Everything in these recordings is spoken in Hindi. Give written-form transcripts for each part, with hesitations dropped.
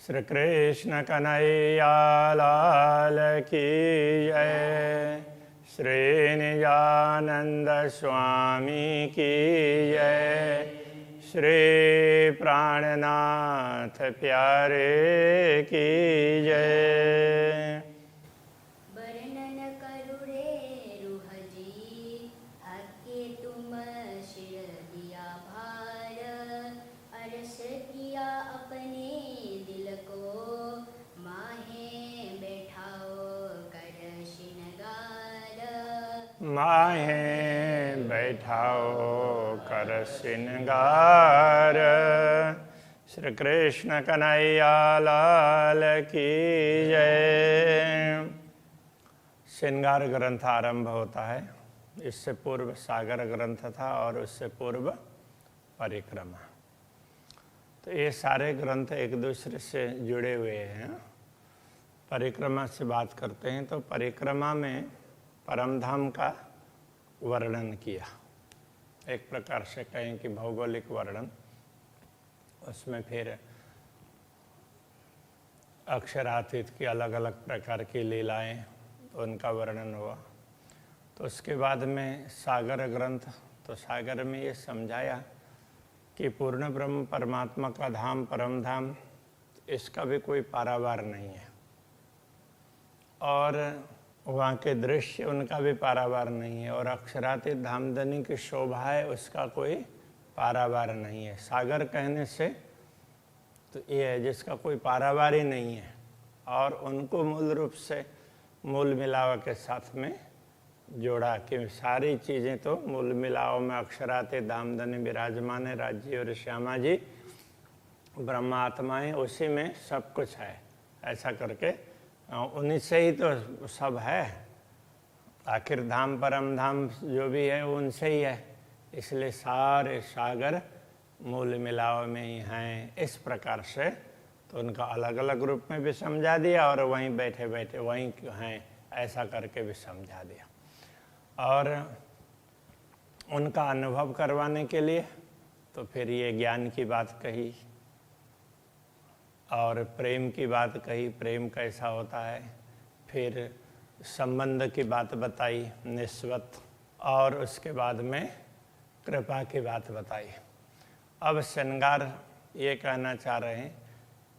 श्री कृष्ण कन्हैया लाल की जय। श्री निजानंद स्वामी की जय। श्री प्राणनाथ प्यारे की जय। वर्णन करु रे रूह जी, हके तुम शिर दिया भार। अरस किया अपने दिल को, माहे बैठाओ कर श्रृंगार। माहे बैठाओ कर श्रृंगार। श्री कृष्ण कन्हैया लाल की जय। श्रृंगार ग्रंथ आरंभ होता है। इससे पूर्व सागर ग्रंथ था और उससे पूर्व परिक्रमा। तो ये सारे ग्रंथ एक दूसरे से जुड़े हुए हैं। परिक्रमा से बात करते हैं तो परिक्रमा में परमधाम का वर्णन किया। एक प्रकार से कहें कि भौगोलिक वर्णन। उसमें फिर अक्षरातीत की अलग अलग प्रकार की लीलाएं, उनका वर्णन हुआ। तो उसके बाद में सागर ग्रंथ, तो सागर में ये समझाया कि पूर्ण ब्रह्म परमात्मा का धाम परम धाम, इसका भी कोई पारावार नहीं है और वहाँ के दृश्य उनका भी पारावार नहीं है और अक्षरातीत धामधनी की शोभा है, उसका कोई पारावार नहीं है। सागर कहने से तो ये है जिसका कोई पारावार ही नहीं है और उनको मूल रूप से मूल मिलाव के साथ में जोड़ा कि सारी चीज़ें तो मूल मिलाव में अक्षरातीत धामधनी विराजमान है। राज्य और श्यामा जी ब्रह्मात्माएं, उसी में सब कुछ है। ऐसा करके उन्हीं से ही तो सब है। आखिर धाम परम धाम जो भी है उनसे ही है, इसलिए सारे सागर मूल मिलाव में ही हैं। इस प्रकार से तो उनका अलग अलग रूप में भी समझा दिया और वहीं बैठे बैठे वहीं हैं ऐसा करके भी समझा दिया। और उनका अनुभव करवाने के लिए तो फिर ये ज्ञान की बात कही और प्रेम की बात कही, प्रेम कैसा होता है। फिर संबंध की बात बताई निस्वत, और उसके बाद में कृपा की बात बताई। अब श्रृंगार ये कहना चाह रहे हैं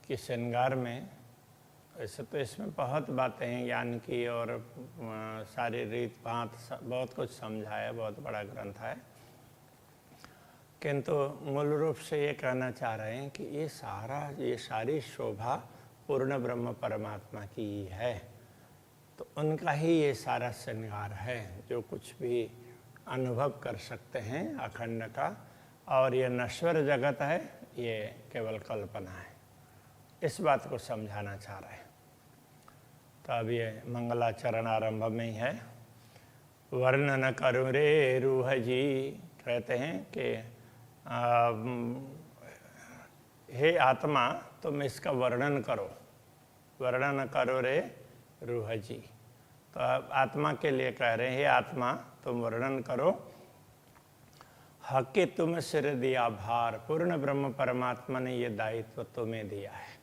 कि श्रृंगार में वैसे तो इसमें बहुत बातें हैं ज्ञान की और सारी रीत भात बहुत कुछ समझाया, बहुत बड़ा ग्रंथ है, किंतु मूल रूप से ये कहना चाह रहे हैं कि ये सारी शोभा पूर्ण ब्रह्म परमात्मा की ही है। तो उनका ही ये सारा श्रृंगार है जो कुछ भी अनुभव कर सकते हैं अखंड का, और ये नश्वर जगत है, ये केवल कल्पना है। इस बात को समझाना चाह रहे हैं। तो अब ये मंगलाचरण आरंभ में ही है। वर्णन करु रे रूह जी, कहते हैं कि हे आत्मा तुम इसका वर्णन करो। वर्णन करो रे रूह जी। तो आत्मा के लिए कह रहे हैं, हे आत्मा तुम वर्णन करो। हक़ तुम सिर दिया भार, पूर्ण ब्रह्म परमात्मा ने ये दायित्व तुम्हें दिया है।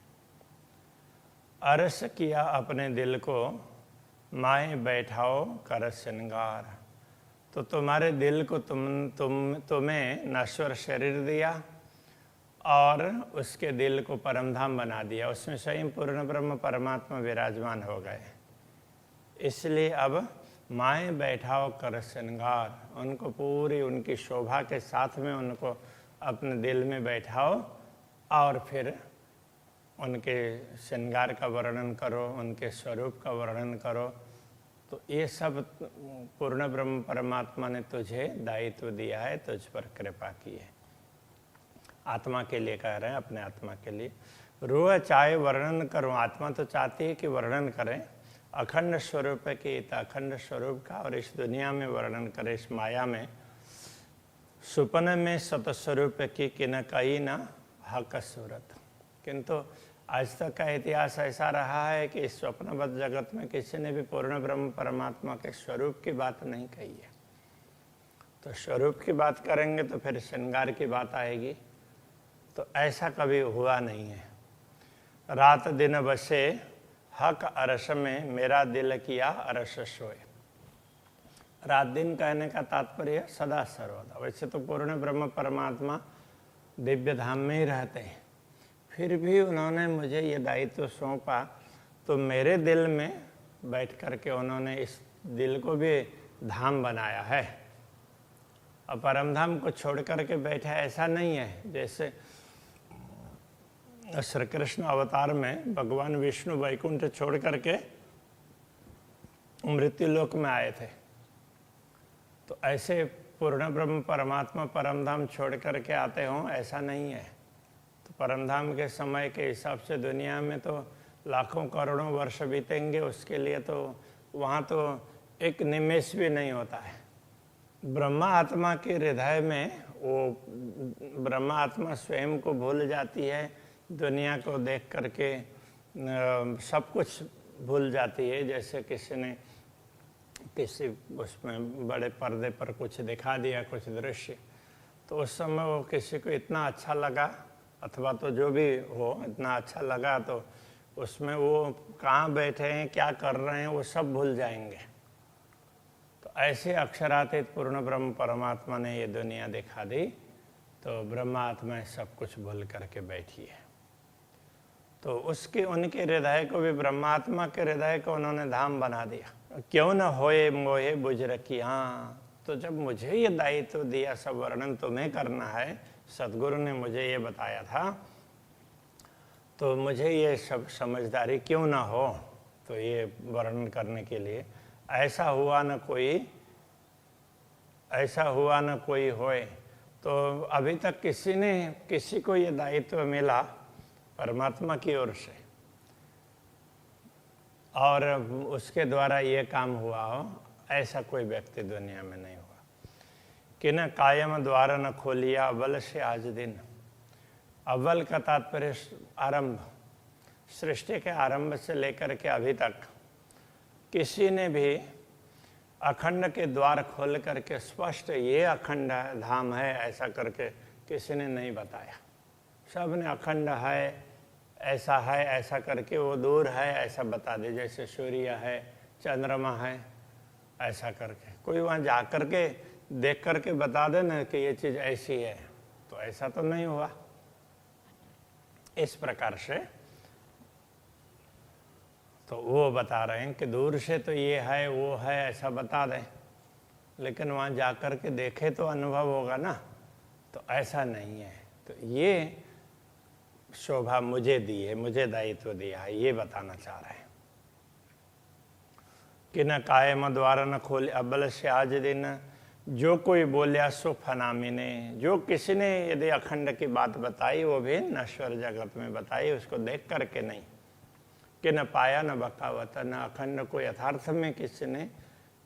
अरस किया अपने दिल को, माए बैठाओ कर श्रृंगार। तो तुम्हारे दिल को तुम्हें नश्वर शरीर दिया और उसके दिल को परमधाम बना दिया। उसमें स्वयं पूर्ण ब्रह्म परमात्मा विराजमान हो गए। इसलिए अब माए बैठाओ कर श्रृंगार, उनको पूरी उनकी शोभा के साथ में उनको अपने दिल में बैठाओ और फिर उनके श्रृंगार का वर्णन करो, उनके स्वरूप का वर्णन करो। तो ये सब पूर्ण ब्रह्म परमात्मा ने तुझे दायित्व दिया है, तुझ पर कृपा की है। आत्मा के लिए कह रहे हैं, अपने आत्मा के लिए। रूह चाहे वर्णन करूं, आत्मा तो चाहती है कि वर्णन करें अखंड स्वरूप की, अखंड स्वरूप का, और इस दुनिया में वर्णन करें, इस माया में। सुपन में सतस्वरूप की किन कई न हक सूरत। किंतु आज तक का इतिहास ऐसा रहा है कि इस स्वप्नबद्ध जगत में किसी ने भी पूर्ण ब्रह्म परमात्मा के स्वरूप की बात नहीं कही है। तो स्वरूप की बात करेंगे तो फिर श्रृंगार की बात आएगी, तो ऐसा कभी हुआ नहीं है। रात दिन बसे हक अरस में, मेरा दिल किया अरस सोए। रात दिन कहने का तात्पर्य सदा सर्वदा। वैसे तो पूर्ण ब्रह्म परमात्मा दिव्य धाम में ही रहते हैं, फिर भी उन्होंने मुझे ये दायित्व सौंपा, तो मेरे दिल में बैठ कर के उन्होंने इस दिल को भी धाम बनाया है। और परम धाम को छोड़ करके बैठे ऐसा नहीं है। जैसे श्री कृष्ण अवतार में भगवान विष्णु वैकुंठ छोड़ करके मृत्यु लोक में आए थे, तो ऐसे पूर्ण ब्रह्म परमात्मा परम धाम छोड़ करके आते हों, ऐसा नहीं है। तो परम धाम के समय के हिसाब से दुनिया में तो लाखों करोड़ों वर्ष बीतेंगे, उसके लिए तो वहाँ तो एक निमेष भी नहीं होता है। ब्रह्मा आत्मा के हृदय में वो ब्रह्मा आत्मा स्वयं को भूल जाती है, दुनिया को देख करके सब कुछ भूल जाती है। जैसे किसी ने किसी उसमें बड़े पर्दे पर कुछ दिखा दिया, कुछ दृश्य, तो उस समय वो किसी को इतना अच्छा लगा, अथवा तो जो भी हो इतना अच्छा लगा, तो उसमें वो कहाँ बैठे हैं, क्या कर रहे हैं, वो सब भूल जाएंगे। तो ऐसे अक्षरातीत पूर्ण ब्रह्म परमात्मा ने ये दुनिया दिखा दी, तो ब्रह्मात्मा सब कुछ भूल करके बैठी है। तो उसके उनके हृदय को भी, ब्रह्मात्मा के हृदय को उन्होंने धाम बना दिया। क्यों न होए मोहे बुझ रखी। हाँ, तो जब मुझे ये दायित्व दिया, सब वर्णन तुम्हें करना है, सदगुरु ने मुझे ये बताया था, तो मुझे ये सब समझदारी क्यों ना हो, तो ये वर्णन करने के लिए ऐसा हुआ न कोई होए। तो अभी तक किसी को ये दायित्व मिला परमात्मा की ओर से, और उसके द्वारा ये काम हुआ हो, ऐसा कोई व्यक्ति दुनिया में नहीं हुआ। कि न कायम द्वार न खोलिया अव्वल से आज दिन। अव्वल का तात्पर्य आरंभ, सृष्टि के आरंभ से लेकर के अभी तक किसी ने भी अखंड के द्वार खोल करके स्पष्ट ये अखंड धाम है ऐसा करके किसी ने नहीं बताया। सब ने अखंड है, ऐसा करके वो दूर है ऐसा बता दे, जैसे सूर्य है, चंद्रमा है, ऐसा करके। कोई वहाँ जा करके देख करके बता दे ना कि ये चीज़ ऐसी है, तो ऐसा तो नहीं हुआ। इस प्रकार से तो वो बता रहे हैं कि दूर से तो ये है वो है ऐसा बता दें, लेकिन वहाँ जा कर के देखे तो अनुभव होगा ना, तो ऐसा नहीं है। तो ये शोभा मुझे दी है, मुझे दायित्व दिया है, ये बताना चाह रहे हैं। कि न कायम द्वारा न खोले अव्वल से आज दिन, जो कोई बोलिया सो फनामी ने। जो किसी ने यदि अखंड की बात बताई, वो भी नश्वर जगत में बताई, उसको देख करके नहीं। कि न पाया न बकावत, न अखंड को यथार्थ में किसी ने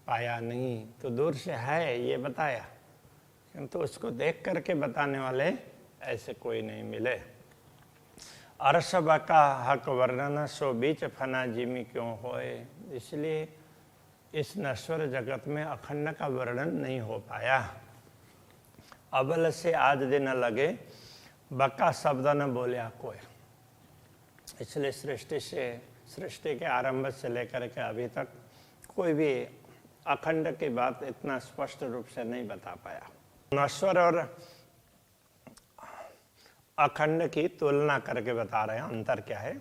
पाया नहीं, तो दूर से है ये बताया, किंतु उसको देख करके बताने वाले ऐसे कोई नहीं मिले। अरस बका हक वर्णन सो बीच फना जिमी क्यों होए। इसलिए इस नश्वर जगत में अखंड का वर्णन नहीं हो पाया। अबल से आज दिन लगे, बका शब्द न बोलिया कोई। इसलिए सृष्टि के आरंभ से लेकर के अभी तक कोई भी अखंड की बात इतना स्पष्ट रूप से नहीं बता पाया। नश्वर और अखंड की तुलना करके बता रहे हैं, अंतर क्या है।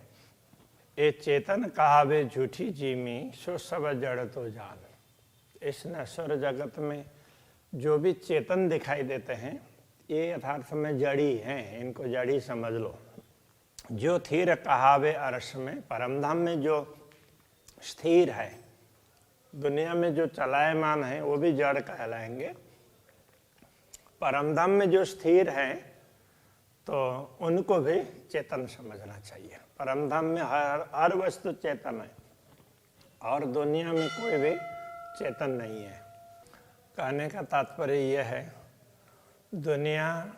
ए चेतन कहावे झूठी जीमी, सो सब जड़ तो जान। इस नश्वर जगत में जो भी चेतन दिखाई देते हैं, ये यथार्थ में जड़ी हैं, इनको जड़ी समझ लो। जो थीर कहावे अरश में, परमधाम में जो स्थिर है, दुनिया में जो चलायमान है वो भी जड़ कहलाएंगे। परमधाम में जो स्थिर है तो उनको भी चेतन समझना चाहिए। परमधाम में हर वस्तु चेतन है और दुनिया में कोई भी चेतन नहीं है। कहने का तात्पर्य यह है, दुनिया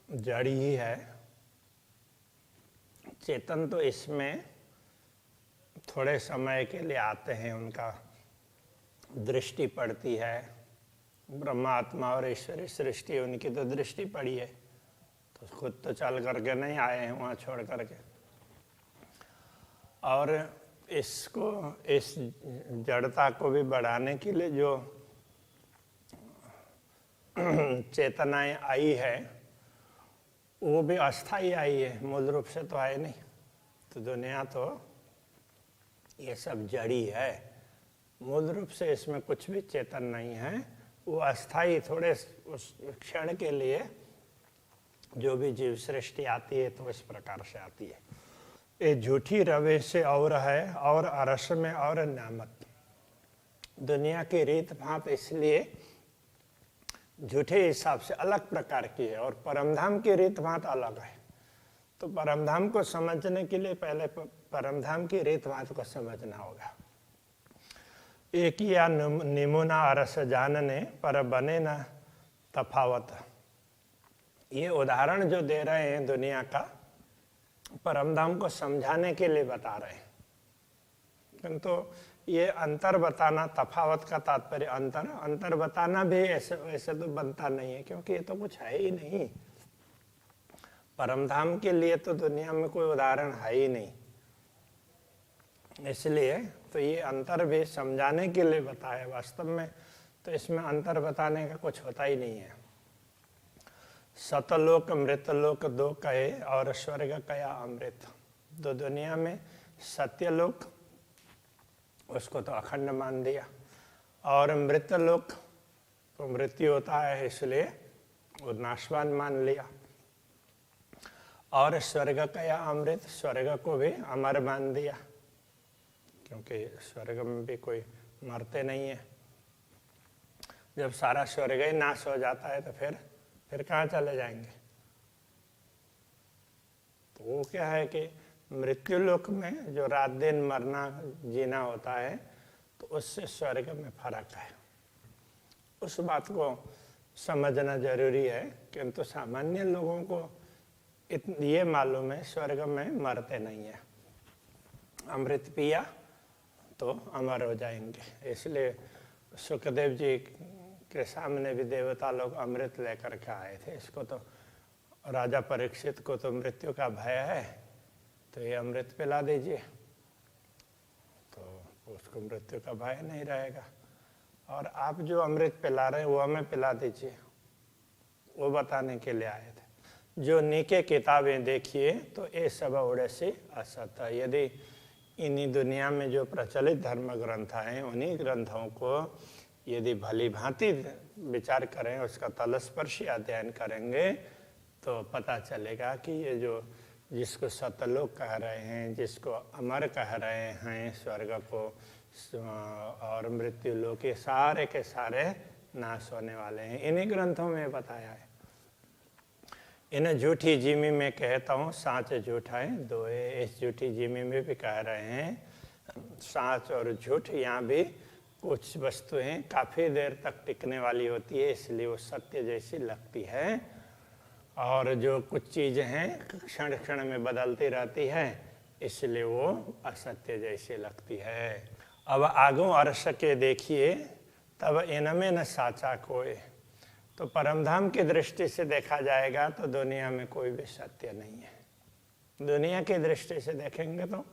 जड़ी ही है, चेतन तो इसमें थोड़े समय के लिए आते हैं, उनका दृष्टि पड़ती है। ब्रह्मात्मा और ईश्वरी सृष्टि, उनकी तो दृष्टि पड़ी है, तो खुद तो चल करके नहीं आए हैं वहाँ छोड़ करके। और इसको, इस जड़ता को भी बढ़ाने के लिए जो चेतनाएं आई है वो भी अस्थाई आई है, मूल रूप से तो आई नहीं। तो दुनिया तो ये सब जड़ी है, मूल रूप से इसमें कुछ भी चेतन नहीं है। वो अस्थाई, थोड़े उस क्षण के लिए जो भी जीव सृष्टि आती है तो इस प्रकार से आती है। ये झूठी रवे से और है, और अरस में और नामत। दुनिया की रीत भात इसलिए झूठे हिसाब से अलग प्रकार की है, और परमधाम की रीत भात अलग है। तो परमधाम को समझने के लिए पहले परमधाम की रीत भात को समझना होगा। एक या निमुना अरस जानने पर बने न तफावत। ये उदाहरण जो दे रहे हैं दुनिया का, परमधाम को समझाने के लिए बता रहे हैं। किंतु ये अंतर बताना, तफावत का तात्पर्य अंतर बताना भी ऐसे तो बनता नहीं है, क्योंकि ये तो कुछ है ही नहीं। परमधाम के लिए तो दुनिया में कोई उदाहरण है ही नहीं, इसलिए तो ये अंतर भी समझाने के लिए बताया। वास्तव में तो इसमें अंतर बताने का कुछ होता ही नहीं है। सतलोक मृतलोक दो कहे, और स्वर्ग कया अमृत। तो दुनिया में सत्यलोक, उसको तो अखंड मान दिया, और मृतलोक को मृत्यु होता है इसलिए वो नाशवान मान लिया, और स्वर्ग कया अमृत, स्वर्ग को भी अमर मान दिया, क्योंकि स्वर्ग में भी कोई मरते नहीं है। जब सारा स्वर्ग ही नाश हो जाता है तो फिर कहाँ चले जाएंगे। तो वो क्या है कि मृत्यु लोक में जो रात दिन मरना जीना होता है, तो उससे स्वर्ग में फर्क है। उस बात को समझना जरूरी है, किंतु सामान्य लोगों को ये मालूम है स्वर्ग में मरते नहीं है, अमृत पिया तो अमर हो जाएंगे। इसलिए सुखदेव जी के सामने भी देवता लोग अमृत लेकर के आए थे। इसको तो राजा परीक्षित को तो मृत्यु का भय है, तो ये अमृत पिला दीजिए, तो उसको मृत्यु का भय नहीं रहेगा। और आप जो अमृत पिला रहे हैं वो हमें पिला दीजिए, वो बताने के लिए आए थे। जो नीके किताबें देखिए तो ये सब उड़े से असत। यदि इन्हीं दुनिया में जो प्रचलित धर्म ग्रंथ हैं, उन्हीं ग्रंथों को यदि भली भांति विचार करें, उसका तलस्पर्शी अध्ययन करेंगे, तो पता चलेगा कि ये जो जिसको सतलोक कह रहे हैं, जिसको अमर कह रहे हैं, स्वर्ग को और मृत्यु लोक, के सारे नाश होने वाले हैं। इन्हीं ग्रंथों में बताया है। इन झूठी जिमी में कहता हूँ साँच झूठ है दोए। इस झूठी जिमी में भी कह रहे हैं साँच और झूठ। यहाँ भी कुछ वस्तुएं काफ़ी देर तक टिकने वाली होती है, इसलिए वो सत्य जैसी लगती है, और जो कुछ चीज़ें हैं क्षण क्षण में बदलती रहती है, इसलिए वो असत्य जैसी लगती है। अब आगों अर्श के देखिए तब इनमें न साचा कोई। तो परमधाम की दृष्टि से देखा जाएगा तो दुनिया में कोई भी सत्य नहीं है। दुनिया की दृष्टि से देखेंगे तो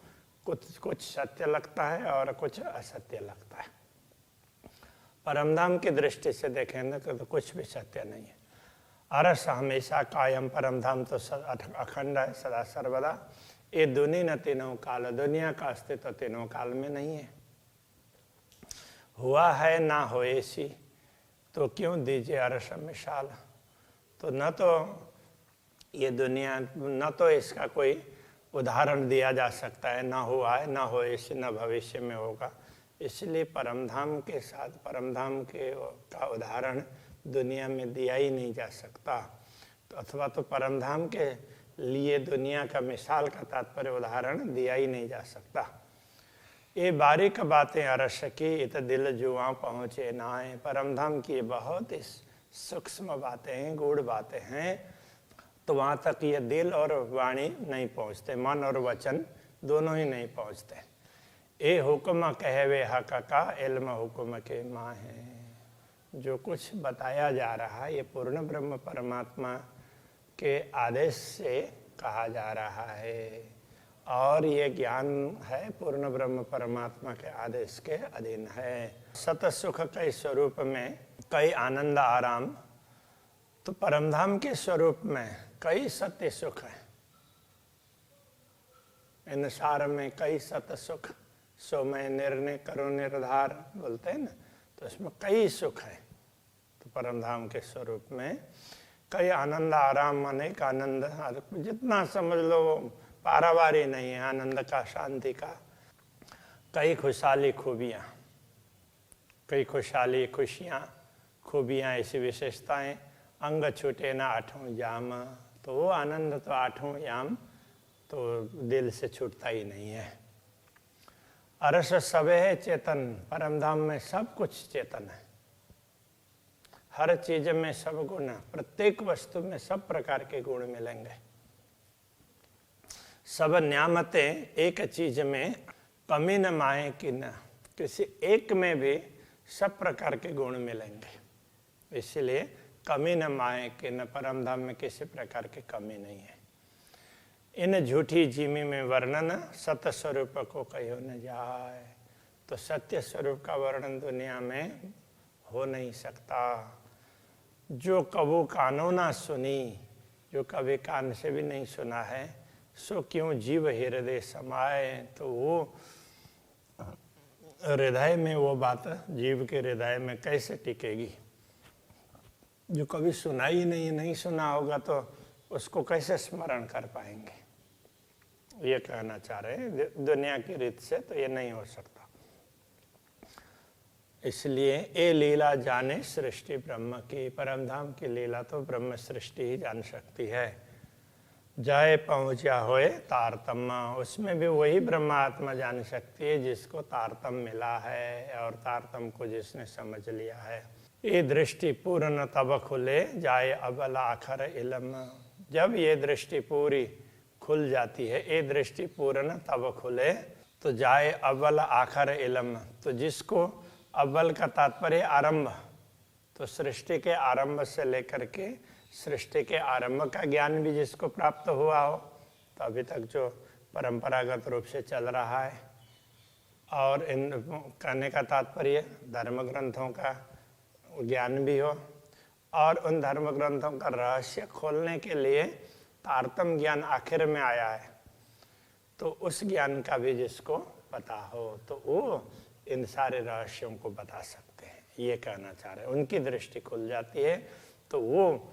कुछ सत्य लगता है और कुछ असत्य लगता है। परमधाम की दृष्टि से देखेंगे तो कुछ भी सत्य नहीं है। अरस हमेशा कायम, परमधाम तो अखंड है, सदा सर्वदा। ये दुनी न तीनों काल, दुनिया का अस्तित्व तीनों काल में नहीं है। हुआ है ना होए सी, तो क्यों दीजिए अरस मिसाल। तो न तो ये दुनिया, न तो इसका कोई उदाहरण दिया जा सकता है, ना हुआ है, ना होए सी, न भविष्य में होगा। इसलिए परमधाम के साथ परमधाम के का उदाहरण दुनिया में दिया ही नहीं जा सकता। तो अथवा तो परमधाम के लिए दुनिया का मिसाल का तात्पर्य उदाहरण दिया ही नहीं जा सकता। ये बारीक बातें अरस की इत दिल जुआ पहुँचे नाए। परमधाम की बहुत ही सूक्ष्म बातें हैं, गूढ़ बातें हैं, तो वहाँ तक ये दिल और वाणी नहीं पहुँचते, मन और वचन दोनों ही नहीं पहुँचते। ए हुक्म कहवे हक का इल्म हुक्म के माँ है। जो कुछ बताया जा रहा है ये पूर्ण ब्रह्म परमात्मा के आदेश से कहा जा रहा है, और ये ज्ञान है पूर्ण ब्रह्म परमात्मा के आदेश के अधीन है। सत सुख के स्वरूप में कई आनंद आराम, तो परमधाम के स्वरूप में कई सत्य सुख है। इन सार में कई सत सुख, सो मैं निर्णय करो निर्धार बोलते हैं ना, तो इसमें कई सुख है। तो परमधाम के स्वरूप में कई आनंद आराम, अनेक आनंद, जितना समझ लो पारावारी नहीं है आनंद का, शांति का। कई खुशहाली खूबियाँ, कई खुशहाली खुशियाँ खूबियाँ, ऐसी विशेषताएं। अंग छूटे ना आठों जाम, तो वो आनंद तो आठों याम तो दिल से छूटता ही नहीं है। अरस सबे है चेतन, परमधाम में सब कुछ चेतन है। हर चीज में सब गुण, प्रत्येक वस्तु में सब प्रकार के गुण मिलेंगे। सब न्यामतें एक चीज में कमी न माए कि न, किसी एक में भी सब प्रकार के गुण मिलेंगे। इसलिए कमी न माए कि न, परमधाम में किसी प्रकार की कमी नहीं है। इन झूठी जीमी में वर्णन सत्य स्वरूप को कहो न जाए, तो सत्य स्वरूप का वर्णन दुनिया में हो नहीं सकता। जो कबू कानों ना सुनी, जो कभी कान से भी नहीं सुना है, सो क्यों जीव हृदय समाए, तो वो हृदय में वो बात जीव के हृदय में कैसे टिकेगी। जो कभी सुना ही नहीं सुना होगा तो उसको कैसे स्मरण कर पाएंगे। ये कहना चाह रहे हैं, दुनिया की रीत से तो ये नहीं हो सकता। इसलिए ये लीला जाने सृष्टि ब्रह्म की, परमधाम की लीला तो ब्रह्म सृष्टि ही जान सकती है। जाए पहुँचा होए तारतम्य, उसमें भी वही ब्रह्मात्मा जान सकती है जिसको तारतम मिला है, और तारतम को जिसने समझ लिया है। ये दृष्टि पूर्ण तब खुले जाए अबल आखर इलम, जब ये दृष्टि पूरी खुल जाती है, ये दृष्टि पूर्ण तब खुले तो जाए अव्वल आखर इलम, तो जिसको अव्वल का तात्पर्य आरंभ, तो सृष्टि के आरंभ से लेकर के सृष्टि के आरंभ का ज्ञान भी जिसको प्राप्त हुआ हो, तो अभी तक जो परंपरागत रूप से चल रहा है, और इन कहने का तात्पर्य धर्म ग्रंथों का ज्ञान भी हो, और उन धर्म ग्रंथों का रहस्य खोलने के लिए तारतम ज्ञान आखिर में आया है, तो उस ज्ञान का भी जिसको पता हो तो वो इन सारे रहस्यों को बता सकते हैं। ये कहना चाह रहे हैं, उनकी दृष्टि खुल जाती है तो वो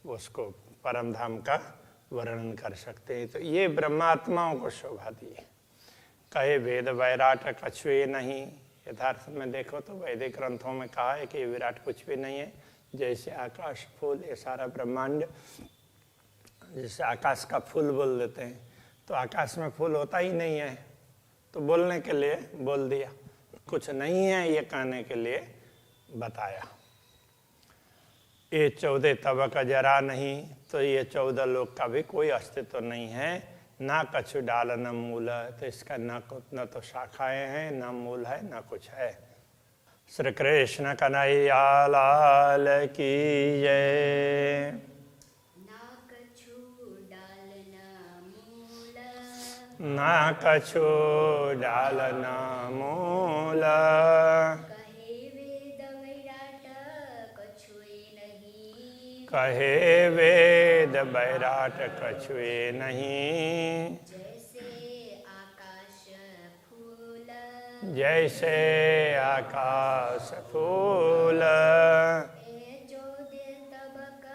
उसको परमधाम का वर्णन कर सकते हैं। तो ये ब्रह्मात्माओं को शोभा दी है। कहे वेद वैराट कछुए नहीं, यथार्थ में देखो तो वैदिक ग्रंथों में कहा है कि विराट कुछ भी नहीं है। जैसे आकाश फूल, ये सारा ब्रह्मांड, जैसे आकाश का फूल बोल देते हैं, तो आकाश में फूल होता ही नहीं है, तो बोलने के लिए बोल दिया, कुछ नहीं है ये कहने के लिए बताया। ये 14 तबक जरा नहीं, तो ये 14 लोक का भी कोई अस्तित्व नहीं है। ना कछु डाल न मूल, तो इसका न तो शाखाएं हैं, न मूल है, न कुछ है। श्री कृष्ण कन्हैया लाल की जय। ना कछु डाल न मूल, ना कछु डाल न मूल, कहे वेद वैराट कछुए नहीं, कहे वेद बैराट कछुए नहीं। जैसे आकाश फूल, जैसे आकाश फूल, ए 14 तबक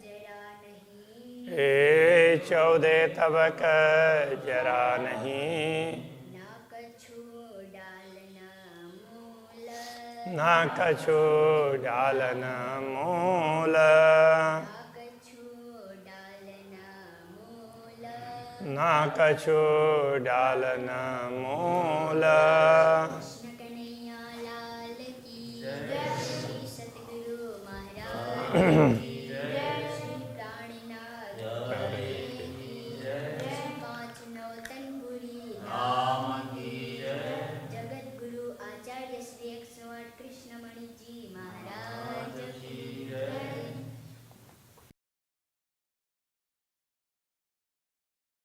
जरा नहीं, ए 14 तबक जरा नहीं। ना कछु डाल न मूल, ना कछु डाल न मूल, ना कछु डाल न मूल। कृष्ण कन्हैया लाल की जय। सतगुरु महाराज